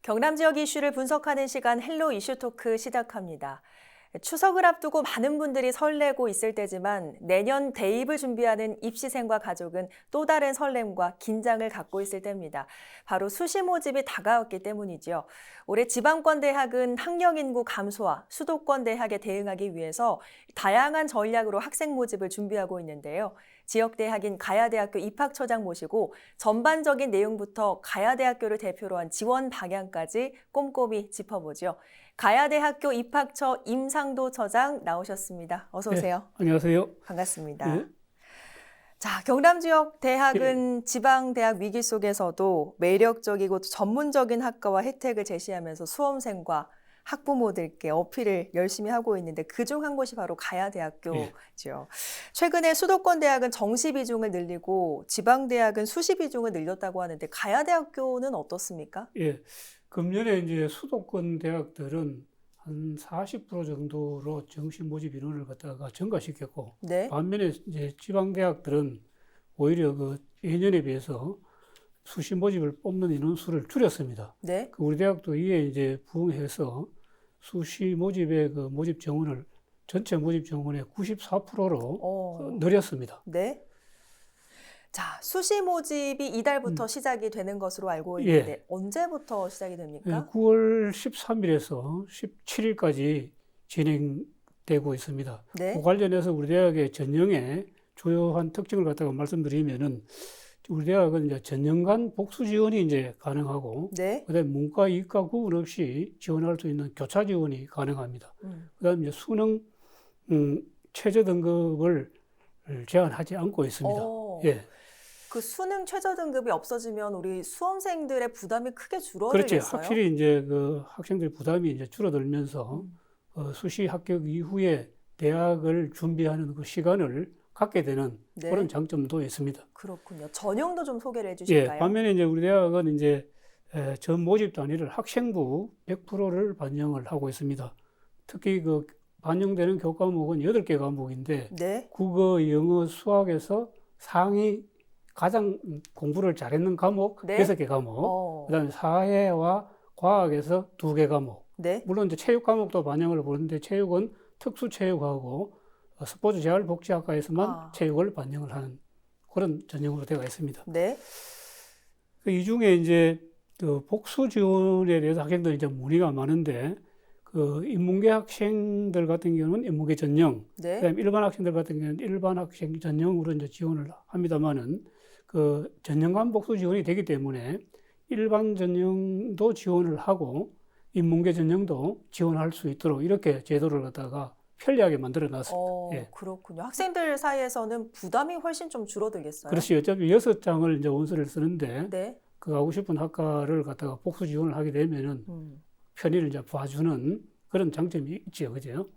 경남 지역 이슈를 분석하는 시간 헬로 이슈 토크 시작합니다. 추석을 앞두고 많은 분들이 설레고 있을 때지만 내년 대입을 준비하는 입시생과 가족은 또 다른 설렘과 긴장을 갖고 있을 때입니다. 바로 수시 모집이 다가왔기 때문이죠. 올해 지방권 대학은 학령 인구 감소와 수도권 대학에 대응하기 위해서 다양한 전략으로 학생 모집을 준비하고 있는데요. 지역 대학인 가야대학교 입학처장 모시고 전반적인 내용부터 가야대학교를 대표로 한 지원 방향까지 꼼꼼히 짚어보죠. 가야대학교 입학처 임상도 처장 나오셨습니다. 어서 오세요. 네, 안녕하세요. 반갑습니다. 네. 자, 경남 지역 대학은 지방 대학 위기 속에서도 매력적이고 전문적인 학과와 혜택을 제시하면서 수험생과 학부모들께 어필을 열심히 하고 있는데 그중 한 곳이 바로 가야대학교죠. 최근에 수도권 대학은 정시 비중을 늘리고 지방 대학은 수시 비중을 늘렸다고 하는데 가야대학교는 어떻습니까? 예, 금년에 이제 수도권 대학들은 한 40% 정도로 정시 모집 인원을 갖다가 증가시켰고, 네. 반면에 이제 지방 대학들은 오히려 그 예년에 비해서 수시 모집을 뽑는 인원 수를 줄였습니다. 네. 우리 대학도 이에 이제 부응해서 수시 모집의 그 모집 정원을 전체 모집 정원의 94%로 늘렸습니다. 네. 자, 수시 모집이 이달부터 시작이 되는 것으로 알고 있는데 언제부터 시작이 됩니까? 9월 13일에서 17일까지 진행되고 있습니다. 네. 그 관련해서 우리 대학의 전형의 주요한 특징을 갖다가 말씀드리면은 우리 대학은 이제 전년간 복수 지원이 이제 가능하고, 네. 그다음에 문과, 이과 구분 없이 지원할 수 있는 교차 지원이 가능합니다. 그다음에 이제 수능 최저 등급을 제한하지 않고 있습니다. 예. 그 수능 최저 등급이 없어지면 우리 수험생들의 부담이 크게 그렇죠. 줄어들겠어요? 확실히 이제 그 학생들 부담이 이제 줄어들면서 수시 합격 이후에 대학을 준비하는 그 시간을 갖게 되는 그런 장점도 있습니다. 그렇군요. 전형도 좀 소개를 해주실까요? 예, 반면에 이제 우리 대학은 이제 전 모집 단위를 학생부 100%를 반영을 하고 있습니다. 특히 그 반영되는 교과목은 8개 과목인데 국어, 영어, 수학에서 상위 가장 공부를 잘했는 과목 6개 과목, 그다음에 사회와 과학에서 2개 과목. 물론 이제 체육 과목도 반영을 보는데 체육은 특수체육하고 스포츠 재활복지학과에서만 체육을 반영을 하는 그런 전형으로 되어 있습니다. 이 중에 이제 그 복수 지원에 대해서 학생들이 이제 문의가 많은데 그 인문계 학생들 같은 경우는 인문계 전형, 그다음에 일반 학생들 같은 경우는 일반 학생 전형으로 이제 지원을 합니다만은 그 전형간 복수 지원이 되기 때문에 일반 전형도 지원을 하고 인문계 전형도 지원할 수 있도록 이렇게 제도를 갖다가 편리하게 만들어 놨습니다. 그렇군요. 학생들 사이에서는 부담이 훨씬 좀 줄어들겠어요? 그렇지. 어차피 6장을 이제 원서를 쓰는데 그 가고 싶은 학과를 갖다가 복수 지원을 하게 되면은 편의를 이제 봐주는 그런 장점이 있죠, 그죠?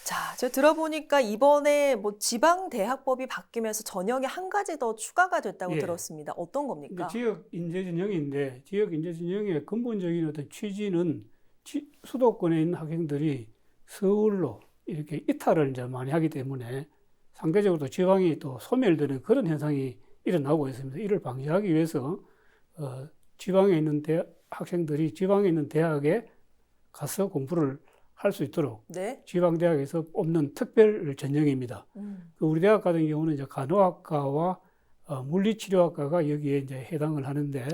자, 제가 들어보니까 이번에 뭐 지방대학법이 바뀌면서 전형이 한 가지 더 추가가 됐다고 들었습니다. 어떤 겁니까? 지역 인재 전형인데 지역 인재 전형의 근본적인 어떤 취지는 수도권에 있는 학생들이 서울로 이렇게 이탈을 이제 많이 하기 때문에 상대적으로 지방이 또 소멸되는 그런 현상이 일어나고 있습니다. 이를 방지하기 위해서 지방에 있는 학생들이 지방에 있는 대학에 가서 공부를 할 수 있도록 지방대학에서 뽑는 특별 전형입니다. 우리 대학 같은 경우는 이제 간호학과와 물리치료학과가 여기에 이제 해당을 하는데,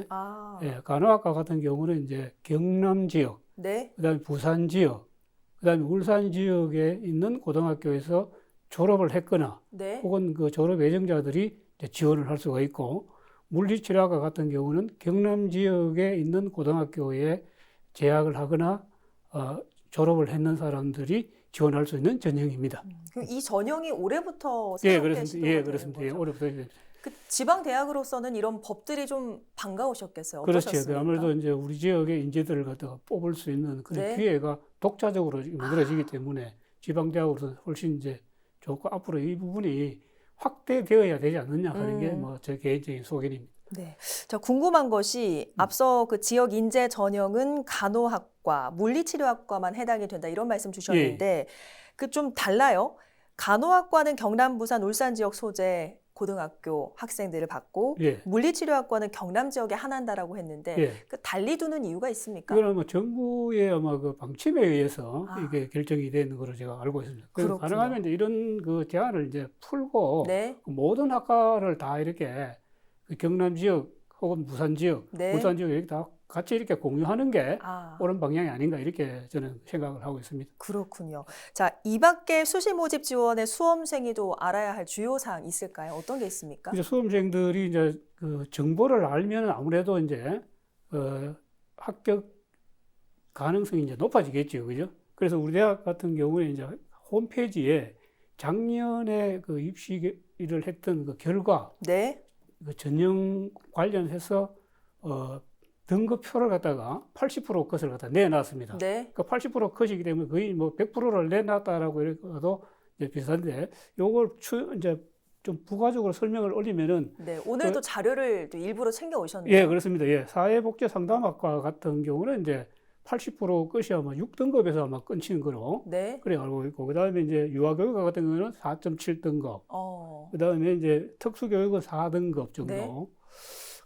간호학과 같은 경우는 이제 경남 지역, 그다음에 부산 지역, 그다음에 울산 지역에 있는 고등학교에서 졸업을 했거나, 혹은 그 졸업 예정자들이 이제 지원을 할 수가 있고, 물리치료학과 같은 경우는 경남 지역에 있는 고등학교에 재학을 하거나 졸업을 했는 사람들이 지원할 수 있는 전형입니다. 그럼 이 전형이 올해부터 새롭게 시도가 되는 거죠? 올해부터. 그 지방 대학으로서는 이런 법들이 좀 반가우셨겠어요? 그렇죠. 아무래도 이제 우리 지역의 인재들을 갖다가 뽑을 수 있는 그런 기회가 독자적으로 만들어지기 때문에 지방 대학으로서는 훨씬 이제 좋고 앞으로 이 부분이 확대되어야 되지 않느냐 하는 게 뭐 제 개인적인 소견입니다. 자, 궁금한 것이 앞서 그 지역 인재 전형은 간호학과, 물리치료학과만 해당이 된다 이런 말씀 주셨는데 그 좀 달라요. 간호학과는 경남, 부산, 울산 지역 소재, 고등학교 학생들을 받고 예. 물리치료학과는 경남 지역에 하나인다라고 했는데 예. 그 달리 두는 이유가 있습니까? 이거는 뭐 정부의 아마 그 방침에 의해서 아. 이게 결정이 되는 걸로 제가 알고 있습니다. 그래서 그렇군요. 가능하면 이제 이런 그 제한을 이제 풀고 네. 모든 학과를 다 이렇게 그 경남 지역 혹은 부산 지역, 네. 울산 지역 이렇게 다 같이 이렇게 공유하는 게 아. 옳은 방향이 아닌가 이렇게 저는 생각을 하고 있습니다. 그렇군요. 자, 이 밖에 수시 모집 지원의 수험생이 또 알아야 할 주요 사항 있을까요? 어떤 게 있습니까? 이제 수험생들이 이제 그 정보를 알면 아무래도 이제 합격 가능성이 이제 높아지겠죠, 그죠? 그래서 우리 대학 같은 경우에 이제 홈페이지에 작년에 그 입시를 했던 그 결과, 네. 그 전형 관련해서 등급표를 갖다가 80% 컷을 갖다 내놨습니다. 네. 그 80% 컷이기 때문에 거의 뭐 100%를 내놨다라고 해도 이제 비슷한데, 요걸 이제 좀 부가적으로 설명을 올리면은. 네. 오늘도 자료를 또 일부러 챙겨 오셨네요. 예, 그렇습니다. 예. 사회복지상담학과 같은 경우는 이제 80% 끝이 아마 6등급에서 아마 끊치는 거로. 네. 그래 알고 있고, 그 다음에 이제 유아교육과 같은 경우는 4.7등급. 그 다음에 이제 특수교육은 4등급 정도. 네.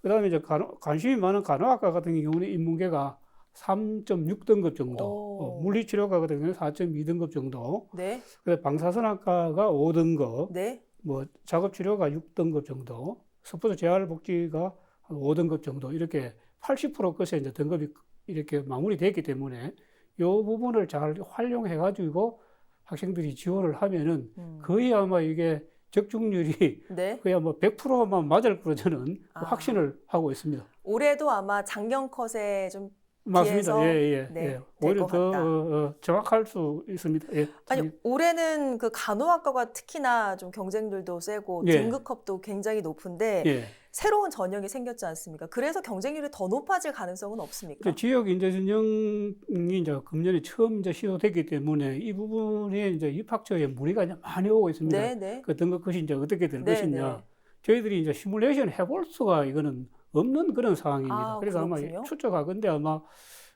그 다음에 이제 관심이 많은 간호학과 같은 경우는 인문계가 3.6등급 정도. 물리치료과 같은 경우는 4.2등급 정도. 네. 그다음에 방사선학과가 5등급. 네. 뭐 작업치료가 6등급 정도. 스포츠 재활복지가 한 5등급 정도. 이렇게 80% 끝에 이제 등급이 이렇게 마무리됐기 때문에 이 부분을 잘 활용해 가지고 학생들이 지원을 하면은 거의 아마 이게 적중률이 네. 거의 뭐 100%만 맞을 거로 저는 확신을 하고 있습니다. 올해도 아마 작년 컷에 좀 맞습니다. 예. 네, 오히려 더 정확할 수 있습니다. 예. 아니, 올해는 그 간호학과가 특히나 좀 경쟁률도 세고 예. 등급컵도 굉장히 높은데 예. 새로운 전형이 생겼지 않습니까? 그래서 경쟁률이 더 높아질 가능성은 없습니까? 지역 인재 전형이 이제 금년에 처음 이제 시도됐기 때문에 이 부분에 이제 입학처에 문의가 이제 많이 오고 있습니다. 네. 그 등급 컷이 이제 어떻게 될 것이냐. 네. 저희들이 이제 시뮬레이션 해볼 수가 이거는 없는 그런 상황입니다. 그래서 그렇군요. 아마 추측하건대 아마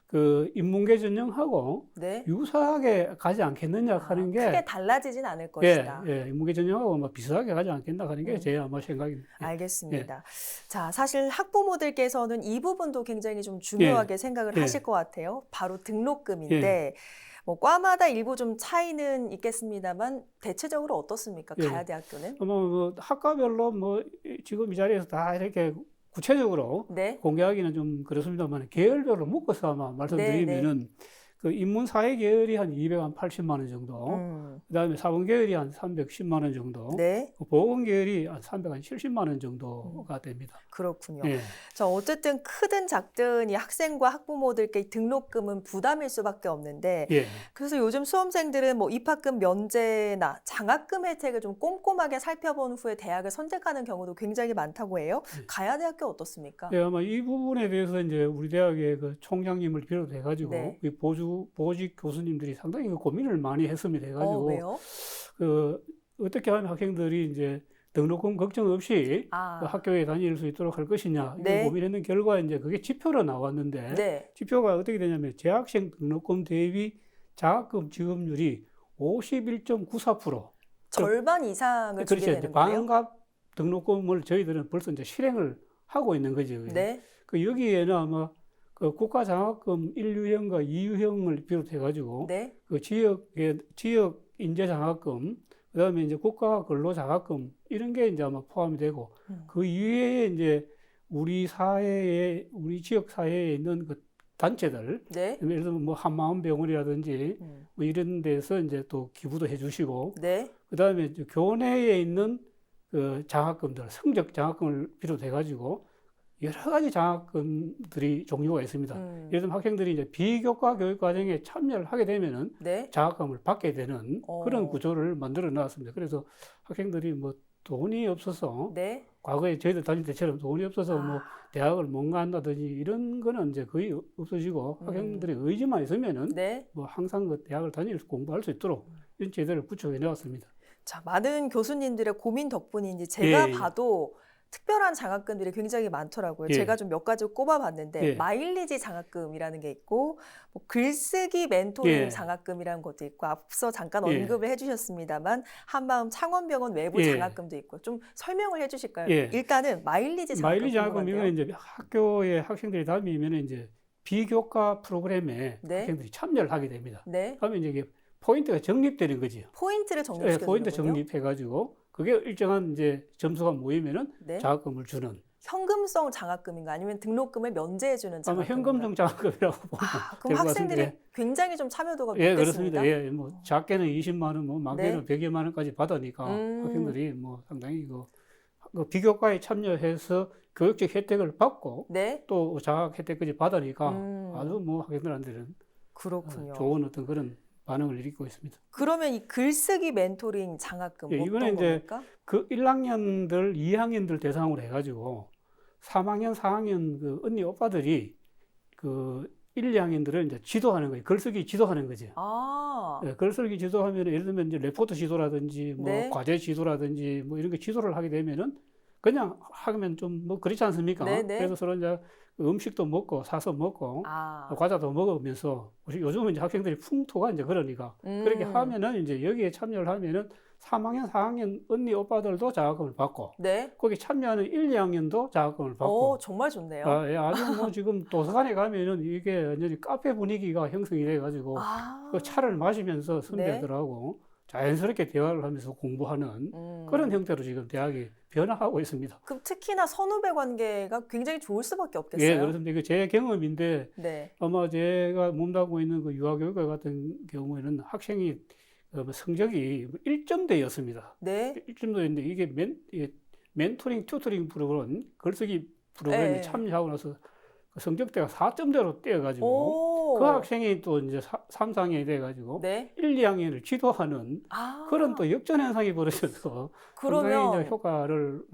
그 인문계 전형하고 네. 유사하게 가지 않겠느냐 하는 게 크게 달라지진 않을 것이다. 예, 인문계 전형하고 아마 비슷하게 가지 않겠나 하는 게 제 아마 생각입니다. 알겠습니다. 자, 사실 학부모들께서는 이 부분도 굉장히 좀 중요하게 생각을 하실 것 같아요. 바로 등록금인데 뭐 과마다 일부 좀 차이는 있겠습니다만 대체적으로 어떻습니까? 가야대학교는? 뭐 학과별로 뭐 지금 이 자리에서 다 이렇게 구체적으로 공개하기는 좀 그렇습니다만 계열별로 묶어서 아마 말씀드리면은 그 인문사회 계열이 한 280만 원 정도, 그다음에 사본 계열이 한 310만 원 정도, 그 보건 계열이 한 370만 원 정도가 됩니다. 그렇군요. 자, 어쨌든 크든 작든 이 학생과 학부모들께 등록금은 부담일 수밖에 없는데 그래서 요즘 수험생들은 뭐 입학금 면제나 장학금 혜택을 좀 꼼꼼하게 살펴본 후에 대학을 선택하는 경우도 굉장히 많다고 해요. 가야대학교 어떻습니까? 아마 이 부분에 대해서 이제 우리 대학의 그 총장님을 비롯해 가지고 보직 교수님들이 상당히 고민을 많이 했습니다. 해가지고 왜요? 어떻게 하면 학생들이 이제 등록금 걱정 없이 그 학교에 다닐 수 있도록 할 것이냐 이걸 고민했는 결과 이제 그게 지표로 나왔는데 지표가 어떻게 되냐면 재학생 등록금 대비 장학금 지급률이 51.94%. 절반 이상을 주게 되는 거예요? 반값 등록금을 저희들은 벌써 이제 실행을 하고 있는 거죠. 그 여기에는 아마 그 국가 장학금 1유형과 2유형을 비롯해 가지고 그 지역 인재 장학금, 그다음에 이제 국가 근로 장학금 이런 게 이제 아마 포함이 되고 그 이외에 이제 우리 지역 사회에 있는 그 단체들, 예를 들면 뭐 한마음병원이라든지 뭐 이런 데서 이제 또 기부도 해주시고, 그다음에 이제 교내에 있는 그 장학금들, 성적 장학금을 비롯해 가지고 여러 가지 장학금들이 종류가 있습니다. 예를 들면 학생들이 이제 비교과 교육 과정에 참여를 하게 되면은 장학금을 받게 되는 그런 구조를 만들어 놨습니다. 그래서 학생들이 뭐 돈이 없어서 과거에 저희들 다닐 때처럼 돈이 없어서 뭐 대학을 못 간다든지 이런 거는 이제 거의 없어지고 학생들의 의지만 있으면은 뭐 항상 그 대학을 다니면서 공부할 수 있도록 이런 제도를 구축해 놨습니다. 자, 많은 교수님들의 고민 덕분인지 제가 봐도 특별한 장학금들이 굉장히 많더라고요. 예. 제가 좀 몇 가지 꼽아봤는데 예. 마일리지 장학금이라는 게 있고 뭐 글쓰기 멘토링 예. 장학금이라는 것도 있고 앞서 잠깐 예. 언급을 해주셨습니다만 한마음 창원병원 외부 예. 장학금도 있고 좀 설명을 해주실까요? 예. 일단은 마일리지 장학금 마일리지 장학금 궁금한데요. 이거는 이제 학교에 학생들이 다니면 이제 비교과 프로그램에 네. 학생들이 참여를 하게 됩니다. 네. 그러면 이제 이게 포인트가 적립되는 거지요. 포인트를 예, 적립시켜주는군요. 포인트 적립해가지고 그게 일정한 이제 점수가 모이면은 네. 장학금을 주는. 현금성 장학금인가 아니면 등록금을 면제해주는 아마 장학금인가? 현금성 장학금이라고 보면 그럼 될 것 학생들이 같은데. 굉장히 좀 참여도가 예, 높겠습니다. 그렇습니다. 예, 뭐 작게는 20만 원, 뭐 많게는 네. 100여만 원까지 받으니까 학생들이 뭐 상당히 그 비교과에 참여해서 교육적 혜택을 받고 네. 또 장학 혜택까지 받으니까 아주 음, 뭐 학생들한테는 그렇군요. 좋은 어떤 그런 반응을 일으키고 있습니다. 그러면 이 글쓰기 멘토링 장학금 예, 어떤 이거는 이제 겁니까? 그 1학년들, 2학년들 대상으로 해가지고 3학년, 4학년 그 언니 오빠들이 그 1, 2학년들을 이제 지도하는 거예요. 글쓰기 지도하는 거죠. 아, 예, 글쓰기 지도하면 예를 들면 이제 레포트 지도라든지 뭐 네. 과제 지도라든지 뭐 이런 게 지도를 하게 되면은 그냥 하면 좀 뭐 그렇지 않습니까? 네, 네. 그래서 서로 이제 음식도 먹고 사서 먹고 아, 과자도 먹으면서 요즘은 이제 학생들이 풍토가 이제 그러니까 그렇게 하면은 이제 여기에 참여를 하면은 3학년, 4학년 언니 오빠들도 장학금을 받고 네. 거기 참여하는 1, 2학년도 장학금을 받고 정말 좋네요. 예, 아주 뭐 지금 도서관에 가면은 이게 완전히 카페 분위기가 형성이 돼가지고 아, 그 차를 마시면서 네. 선배들하고 자연스럽게 대화를 하면서 공부하는 그런 형태로 지금 대학이 변화하고 있습니다. 그럼 특히나 선후배 관계가 굉장히 좋을 수밖에 없겠어요. 예, 그렇습니다. 이게 제 경험인데 네. 아마 제가 몸담고 있는 그 유아교육과 같은 경우에는 학생이 성적이 1점대였습니다. 네. 1점대였는데 이게 멘토링, 튜터링 프로그램, 글쓰기 프로그램에 네. 참여하고 나서 그 성적대가 4점대로 뛰어가지고 오, 그 학생이 또 이제 3상이 돼가지고 네. 1, 2학년을 지도하는 아, 그런 또 역전 현상이 벌어져서 상당히 그러면 이제 효과를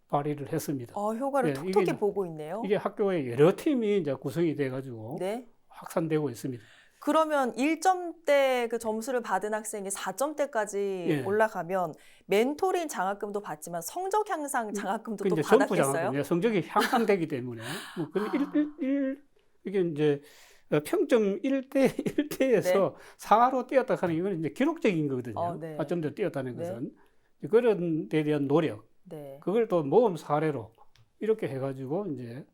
발휘를 했습니다. 효과를 예, 톡톡히 이게 보고 있네요. 이게 학교에 여러 팀이 이제 구성이 돼가지고 네. 확산되고 있습니다. 그러면 1점대 그 점수를 받은 학생이 4점대까지 예. 올라가면 멘토링 장학금도 받지만 성적 향상 장학금도 그 또 이제 점프 받았겠어요? 장학금, 성적이 향상되기 때문에 뭐 이게 이제 평점 1대에서 4로 뛰었다 하는 이건 이제 기록적인 거거든요. 네. 4점대로 뛰었다는 네. 것은 그런 데 대한 노력, 네. 그걸 또 모범 사례로 이렇게 해가지고 이제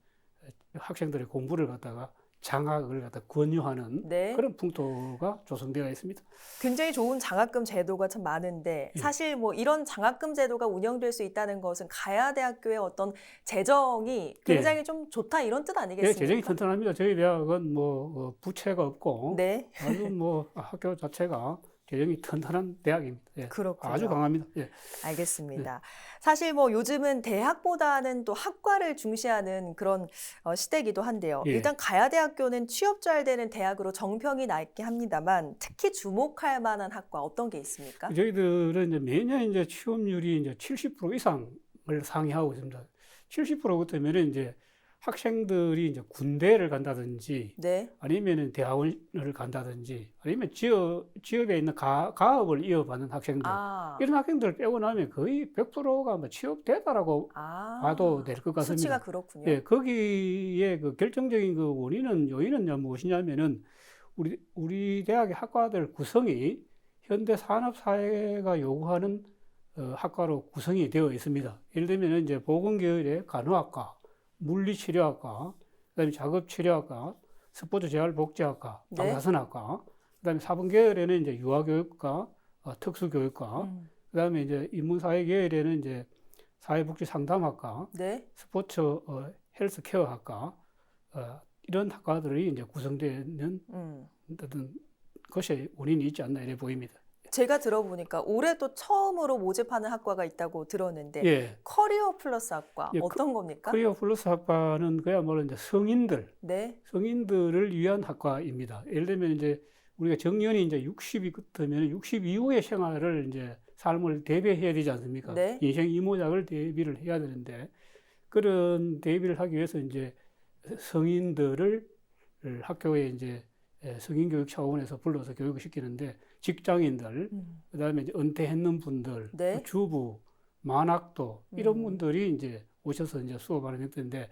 학생들의 공부를 갖다가 장학을 갖다 권유하는 네. 그런 풍토가 조성되어 있습니다. 굉장히 좋은 장학금 제도가 참 많은데 예. 사실 뭐 이런 장학금 제도가 운영될 수 있다는 것은 가야대학교의 어떤 재정이 굉장히 좀 좋다 이런 뜻 예, 아니겠습니까? 재정이 튼튼합니다. 저희 대학은 뭐 부채가 없고 네. 아주 뭐 학교 자체가 재정이 튼튼한 대학입니다. 예, 그렇군요. 아주 강합니다. 예. 알겠습니다. 사실 뭐 요즘은 대학보다는 또 학과를 중시하는 그런 시대이기도 한데요. 예. 일단 가야대학교는 취업 잘 되는 대학으로 정평이 나 있긴 합니다만 특히 주목할 만한 학과 어떤 게 있습니까? 저희들은 이제 매년 이제 취업률이 이제 70% 이상을 상회하고 있습니다. 70% 같으면 이제 학생들이 이제 군대를 간다든지 네. 아니면은 대학원을 간다든지 아니면 지역에 있는 가업을 이어받는 학생들 이런 학생들 빼고 나면 거의 100%가 뭐 취업되다라고 봐도 될 것 같습니다. 수치가 그렇군요. 예, 거기에 그 결정적인 그 요인은 무엇이냐면은 우리 대학의 학과들 구성이 현대 산업 사회가 요구하는 학과로 구성이 되어 있습니다. 예를 들면 이제 보건계열의 간호학과, 물리치료학과, 그다음에 작업치료학과, 스포츠재활복지학과, 네. 방사선학과, 그다음에 사범계열에는 이제 유아교육과, 특수교육과, 그다음에 이제 인문사회계열에는 이제 사회복지상담학과, 네. 스포츠 헬스케어학과 이런 학과들이 이제 구성되는 어떤 것이 원인이 있지 않나 이래 보입니다. 제가 들어보니까 올해 또 처음으로 모집하는 학과가 있다고 들었는데 예. 커리어 플러스 학과 예, 어떤 겁니까? 커리어 플러스 학과는 그야말로 이제 네. 성인들을 위한 학과입니다. 예를 들면 이제 우리가 정년이 이제 60이 끝으면 60 이후의 생활을 이제 삶을 대비해야 되지 않습니까? 네. 인생 이모작을 대비를 해야 되는데 그런 대비를 하기 위해서 이제 성인들을 학교에 이제 성인교육 차원에서 불러서 교육을 시키는데 직장인들, 그다음에 이제 은퇴했는 분들, 네. 주부, 만학도 이런 분들이 이제 오셔서 이제 수업하는 형태인데,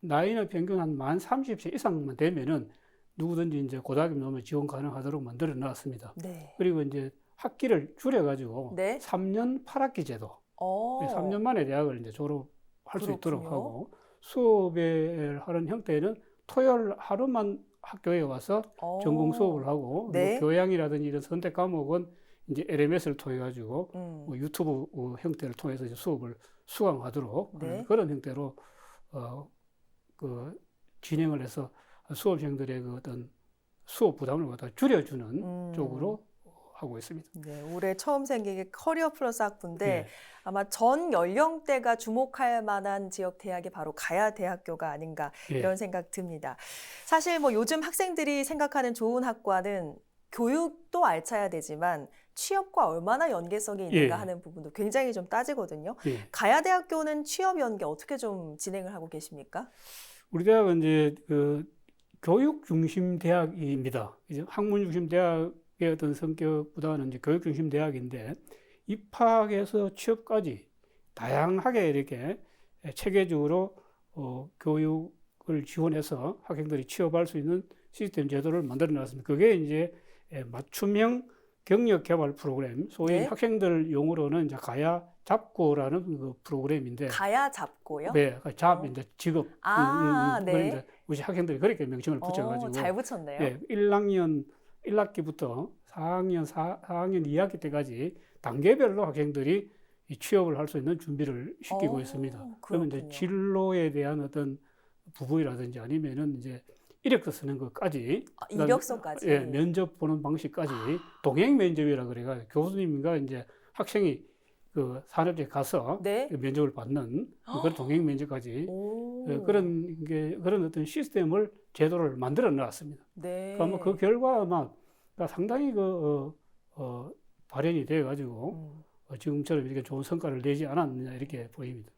나이는 평균 한 만 30세 이상만 되면은 누구든지 이제 고등학교 나오면 지원 가능하도록 만들어 놨습니다. 네. 그리고 이제 학기를 줄여가지고 네. 3년 8학기 제도, 3년 만에 대학을 이제 졸업할 수 있도록 하고, 수업을 하는 형태는 토요일 하루만 학교에 와서 전공 수업을 하고, 네. 뭐 교양이라든지 이런 선택 과목은 이제 LMS를 통해 가지고 뭐 유튜브 형태를 통해서 이제 수업을 수강하도록 네. 하는 그런 형태로 진행을 해서 수험생들의 그 어떤 수업 부담을 갖다 줄여주는 쪽으로 하고 있습니다. 네, 올해 처음 생긴 게 커리어 플러스 학부인데 네. 아마 전 연령대가 주목할 만한 지역 대학이 바로 가야대학교가 아닌가 이런 생각 듭니다. 사실 뭐 요즘 학생들이 생각하는 좋은 학과는 교육도 알차야 되지만 취업과 얼마나 연계성이 있는가 하는 부분도 굉장히 좀 따지거든요. 가야대학교는 취업 연계 어떻게 좀 진행을 하고 계십니까? 우리 대학은 이제 그 교육 중심 대학입니다. 이제 학문 중심 대학의 어떤 성격보다는 이제 교육 중심 대학인데, 입학에서 취업까지 다양하게 이렇게 체계적으로 교육을 지원해서 학생들이 취업할 수 있는 시스템 제도를 만들어 놨습니다. 그게 이제 맞춤형 경력 개발 프로그램, 소위 학생들 용어로는 이제 가야 잡고라는 그 프로그램인데. 가야 잡고요? 네, 이제 직업. 네. 이제 우리 학생들이 그렇게 명칭을 붙여가지고. 잘 붙였네요. 네, 1학기부터 4학년 2학기 때까지 단계별로 학생들이 취업을 할 수 있는 준비를 시키고 있습니다. 그러면 이제 진로에 대한 어떤 부분이라든지 아니면은 이제 이력서 쓰는 것까지, 이력서까지, 예, 면접 보는 방식까지 동행 면접이라 그래가 교수님과 이제 학생이 그 산업체에 가서 면접을 받는 그런 동행 면접까지 그런 어떤 시스템을 제도를 만들어 놨습니다. 그러니까 그 결과 아마 상당히 발현이 되어 가지고 지금처럼 이렇게 좋은 성과를 내지 않았느냐 이렇게 보입니다.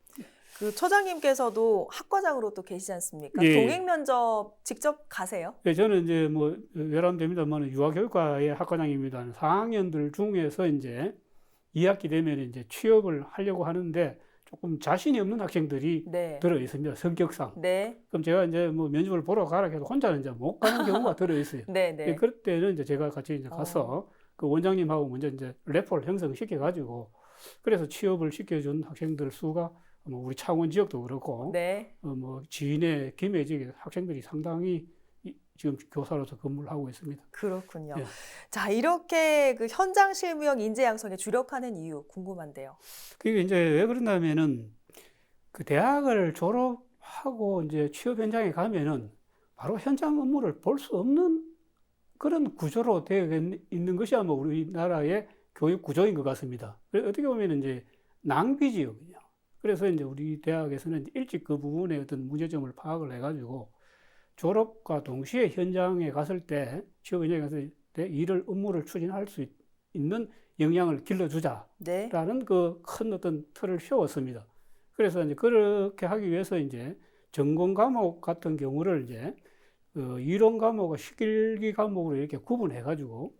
그 처장님께서도 학과장으로 또 계시지 않습니까? 동행 면접 직접 가세요? 네, 저는 이제 뭐 외람됩니다만 유아교육과의 학과장입니다. 4학년들 중에서 이제 2학기 되면 이제 취업을 하려고 하는데 조금 자신이 없는 학생들이 들어 있습니다. 성격상. 그럼 제가 이제 뭐 면접을 보러 가라 해도 혼자는 이제 못 가는 경우가 들어 있어요. 그럴 때는 이제 제가 같이 이제 가서 그 원장님하고 먼저 이제 래퍼를 형성시켜 가지고, 그래서 취업을 시켜준 학생들 수가 뭐 우리 창원 지역도 그렇고 뭐 지인의 김해 지역 학생들이 상당히 지금 교사로서 근무를 하고 있습니다. 그렇군요. 자, 이렇게 그 현장 실무형 인재 양성에 주력하는 이유 궁금한데요. 그게 이제 왜 그러냐면은 그 대학을 졸업하고 이제 취업 현장에 가면은 바로 현장 업무를 볼 수 없는 그런 구조로 되어 있는 것이 아마 우리나라의 교육 구조인 것 같습니다. 어떻게 보면 이제 낭비지역이요. 그래서 이제 우리 대학에서는 일찍 그 부분의 어떤 문제점을 파악을 해가지고 졸업과 동시에 현장에 갔을 때, 취업 현장에 갔을 때 일을, 업무를 추진할 수 있는 역량을 길러주자라는 그 큰 어떤 틀을 세웠습니다. 그래서 이제 그렇게 하기 위해서 이제 전공 과목 같은 경우를 이제 이론 과목과 실기 과목으로 이렇게 구분해가지고,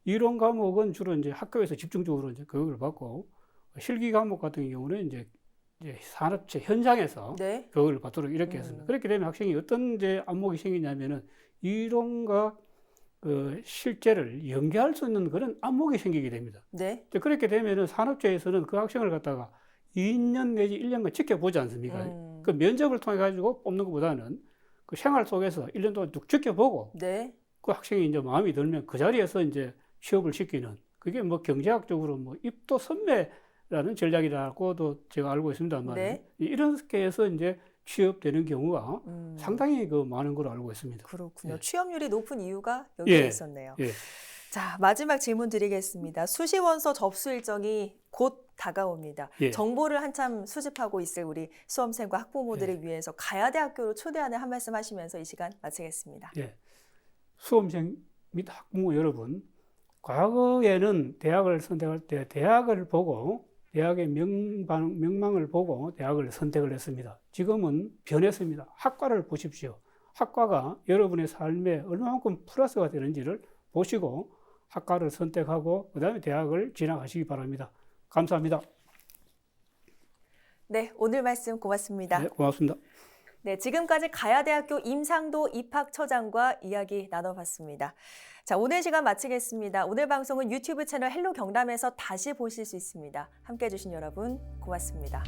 이론 과목은 주로 이제 학교에서 집중적으로 이제 교육을 받고, 실기 과목 같은 경우는 이제 산업체 현장에서 교육을 받도록 이렇게 했습니다. 그렇게 되면 학생이 어떤 이제 안목이 생기냐면은 이론과 실제를 연계할 수 있는 그런 안목이 생기게 됩니다. 그렇게 되면은 산업체에서는 그 학생을 갖다가 2년 내지 1년간 지켜보지 않습니까? 그 면접을 통해 가지고 뽑는 것보다는 그 생활 속에서 1년 동안 쭉 지켜보고 그 학생이 이제 마음이 들면 그 자리에서 이제 취업을 시키는, 그게 뭐 경제학적으로 뭐 입도 선매라는 전략이라고도 제가 알고 있습니다만 이렇게 해서 이제 취업되는 경우가 상당히 많은 걸로 알고 있습니다. 그렇군요. 취업률이 높은 이유가 여기에 있었네요. 자, 마지막 질문 드리겠습니다. 수시원서 접수 일정이 곧 다가옵니다. 정보를 한참 수집하고 있을 우리 수험생과 학부모들을 위해서 가야대학교로 초대하는 한 말씀 하시면서 이 시간 마치겠습니다. 수험생 및 학부모 여러분, 과거에는 대학을 선택할 때 대학을 보고 대학의 명망을 보고 대학을 선택을 했습니다. 지금은 변했습니다. 학과를 보십시오. 학과가 여러분의 삶에 얼마만큼 플러스가 되는지를 보시고 학과를 선택하고 그다음에 대학을 진학하시기 바랍니다. 감사합니다. 네, 오늘 말씀 고맙습니다. 네, 고맙습니다. 네, 지금까지 가야대학교 임상도 입학처장과 이야기 나눠봤습니다. 자, 오늘 시간 마치겠습니다. 오늘 방송은 유튜브 채널 헬로 경남에서 다시 보실 수 있습니다. 함께해 주신 여러분 고맙습니다.